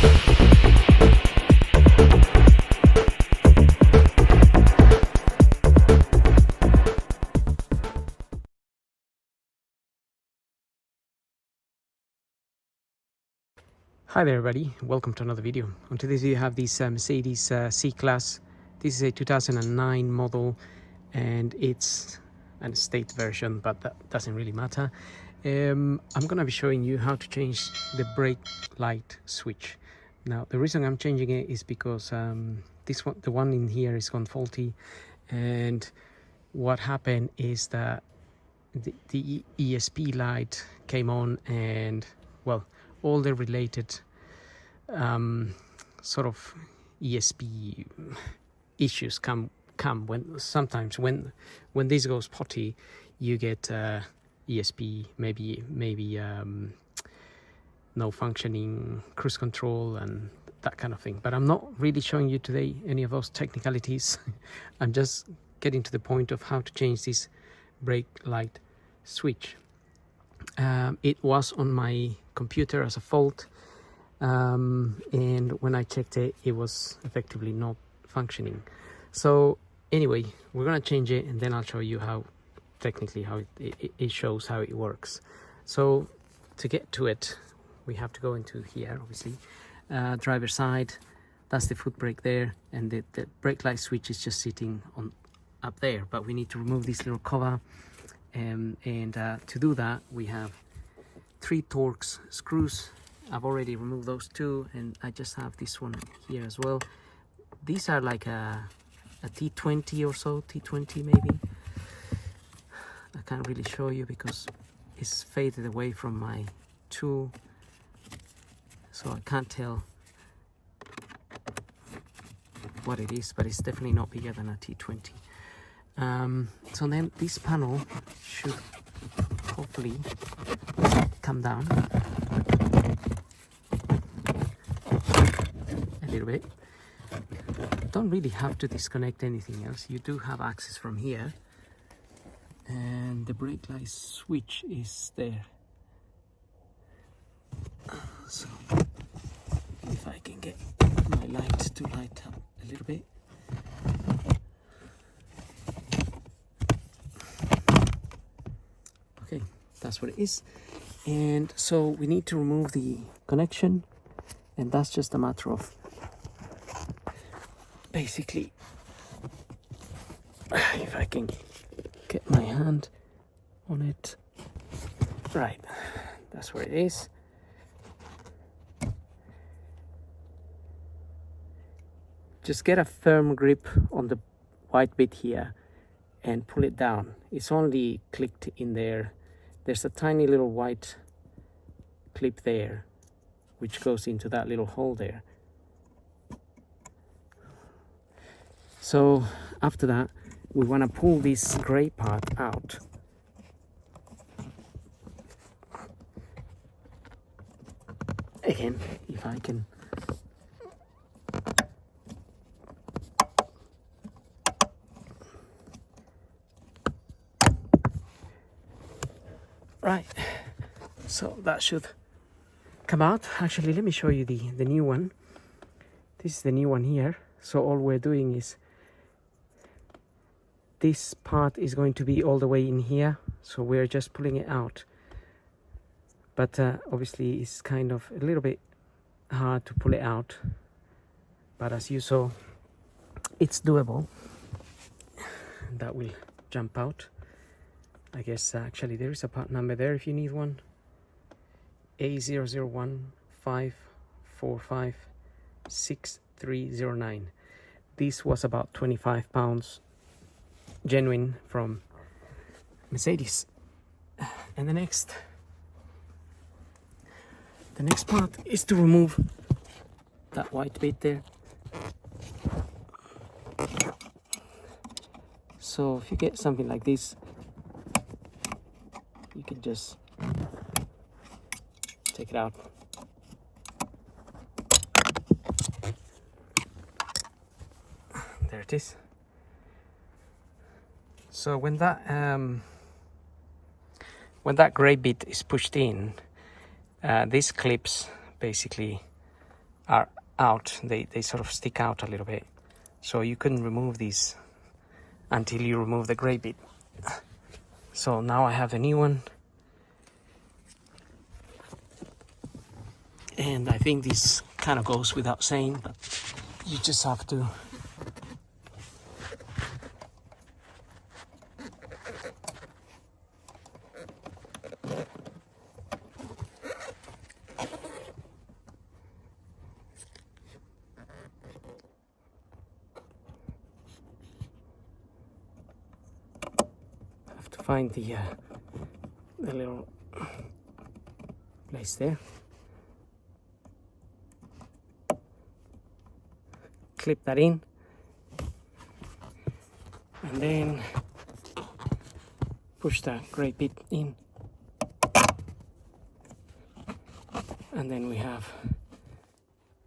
Hi there everybody, welcome to another video. On today's video you have this Mercedes C-Class. This is a 2009 model and it's an estate version, but that doesn't really matter. I'm gonna be showing you how to change the brake light switch. Now the reason I'm changing it is because the one in here is gone faulty, and what happened is that the ESP light came on, and well, all the related sort of ESP issues come when sometimes when this goes potty, you get ESP, maybe no functioning cruise control and that kind of thing. But I'm not really showing you today any of those technicalities. I'm just getting to the point of how to change this brake light switch. It was on my computer as a fault, and when I checked it, it was effectively not functioning. So anyway, we're gonna change it, and then I'll show you how technically how it shows how it works. So to get to it, we have to go into here, obviously, driver side. That's the foot brake there, and the brake light switch is just sitting on up there, but we need to remove this little cover. And to do that, we have 3 Torx screws. I've already removed those 2, and I just have this one here as well. These are like a T20 or so, T20 maybe. I can't really show you because it's faded away from my tool, so I can't tell what it is, but it's definitely not bigger than a T20. So then this panel should hopefully come down a little bit. Don't really have to disconnect anything else. You do have access from here, and the brake light switch is there. So if I can get my light to light up a little bit. Okay, that's what it is. And so we need to remove the connection, and that's just a matter of basically, if I can get my hand on it, right, that's where it is. Just get a firm grip on the white bit here and pull it down. It's only clicked in there. There's a tiny little white clip there which goes into that little hole there. So after that, we want to pull this gray part out. Again, if I can. Right, so that should come out. Actually, let me show you the new one. This is the new one here. So all we're doing is this part is going to be all the way in here, so we're just pulling it out. But obviously it's kind of a little bit hard to pull it out, but as you saw, it's doable. That will jump out. I guess actually there is a part number there if you need one. A0015456309. This was about 25 pounds, genuine from Mercedes. And the next part is to remove that white bit there. So if you get something like this, you can just take it out. There it is. So when that gray bit is pushed in, these clips basically are out. They sort of stick out a little bit. So you couldn't remove these until you remove the gray bit. So now I have the new one. And I think this kind of goes without saying, but you just have to find the little place there. Clip that in, and then push the gray bit in, and then we have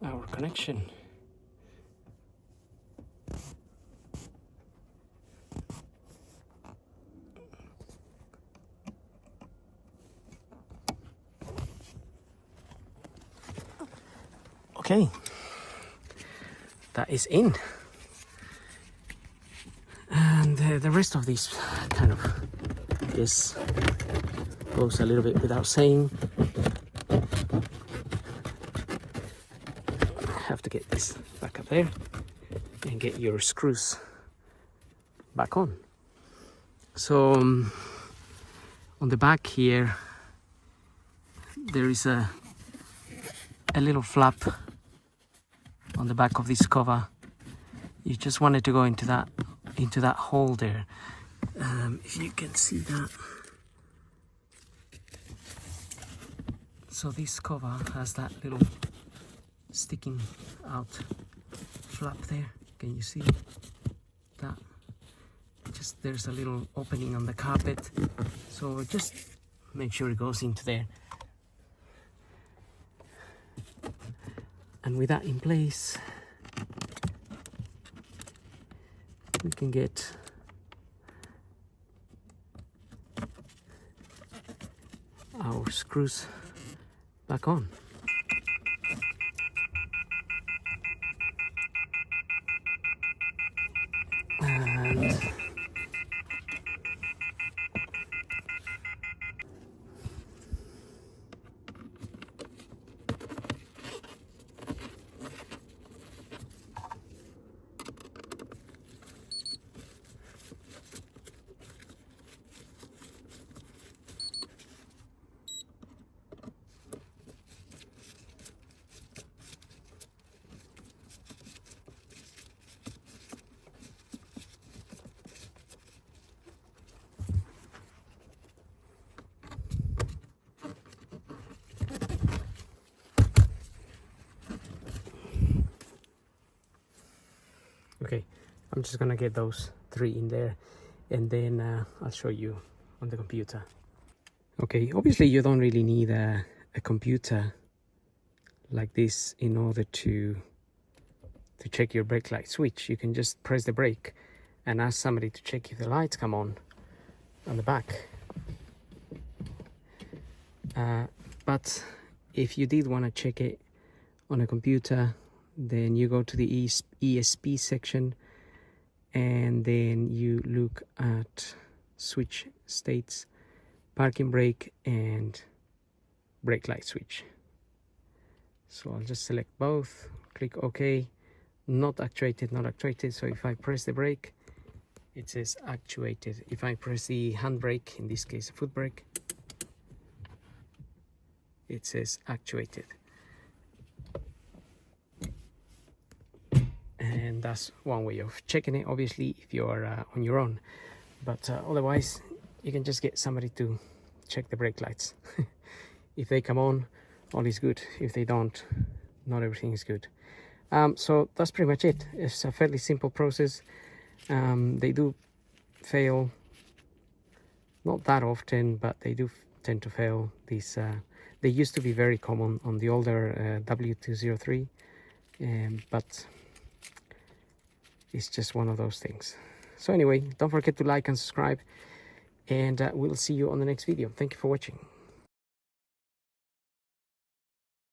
our connection. Okay, that is in, and the rest of this kind of goes a little bit without saying. Have to get this back up there and get your screws back on. So on the back here there is a little flap on the back of this cover. You just want it to go into that hole there. If you can see that. So this cover has that little sticking out flap there. Can you see that? Just there's a little opening on the carpet, so just make sure it goes into there. And with that in place, we can get our screws back on. And okay, I'm just gonna get those 3 in there, and then I'll show you on the computer. Okay, obviously you don't really need a computer like this in order to check your brake light switch. You can just press the brake and ask somebody to check if the lights come on the back. But if you did want to check it on a computer, then you go to the ESP section, and then you look at switch states, parking brake and brake light switch. So I'll just select both, click OK. Not actuated, not actuated. So if I press the brake, it says actuated. If I press the handbrake, in this case foot brake, it says actuated. And that's one way of checking it, obviously, if you're on your own. But otherwise, you can just get somebody to check the brake lights. If they come on, all is good. If they don't, not everything is good. So that's pretty much it. It's a fairly simple process. They do fail, not that often, but they do tend to fail. These they used to be very common on the older w203, but it's just one of those things. So anyway, don't forget to like and subscribe, and we'll see you on the next video. Thank you for watching.